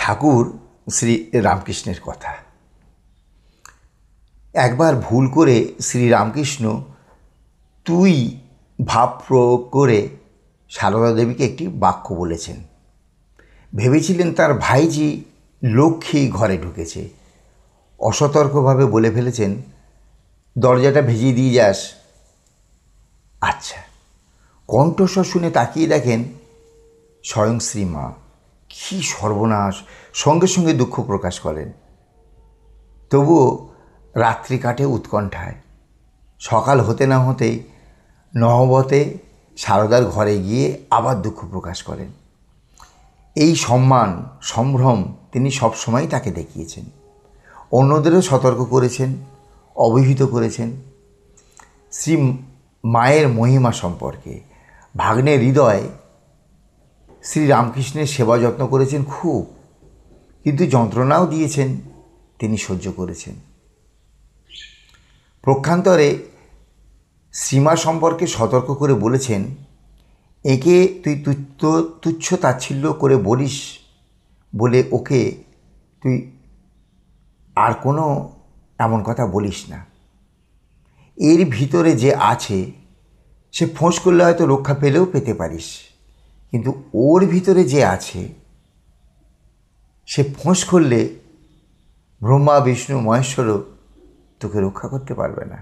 ঠাকুর শ্রী রামকৃষ্ণের কথা। একবার ভুল করে শ্রীরামকৃষ্ণ তুই ভাব প্রয়োগ করে সারদা দেবীকে একটি বাক্য বলেছেন। ভেবেছিলেন তার ভাইজি লক্ষ্মী ঘরে ঢুকেছে। অসতর্কভাবে বলে ফেলেছেন, দরজাটা ভেজিয়ে দিয়ে যাস। আচ্ছা, কণ্ঠস্বর শুনে তাকিয়ে দেখেন স্বয়ং শ্রীমা। কী সর্বনাশ! সঙ্গে সঙ্গে দুঃখ প্রকাশ করেন। তবুও রাত্রি কাটে উৎকণ্ঠায়। সকাল হতে না হতেই নহবতে সারদার ঘরে গিয়ে আবার দুঃখ প্রকাশ করেন। এই সম্মান সম্ভ্রম তিনি সবসময় তাকে দেখিয়েছেন। অন্যদেরও সতর্ক করেছেন, অবহিত করেছেন শ্রী মায়ের মহিমা সম্পর্কে। ভাগ্নের হৃদয় শ্রীরামকৃষ্ণের সেবা যত্ন করেছেন খুব, কিন্তু যন্ত্রণাও দিয়েছেন, তিনি সহ্য করেছেন। প্রক্ষান্তরে শ্রীমা সম্পর্কে সতর্ক করে বলেছেন, একে তুই তুচ্ছ তাচ্ছিল্য করে বলিস বলে ওকে তুই আর কোনো এমন কথা বলিস না। এর ভিতরে যে আছে সে ফোঁস করলে হয়তো রক্ষা পেলেও পেতে পারিস, কিন্তু ওর ভিতরে যে আছে সে ফোঁস করলে ব্রহ্মা বিষ্ণু মহেশ্বরও তোকে রক্ষা করতে পারবে না।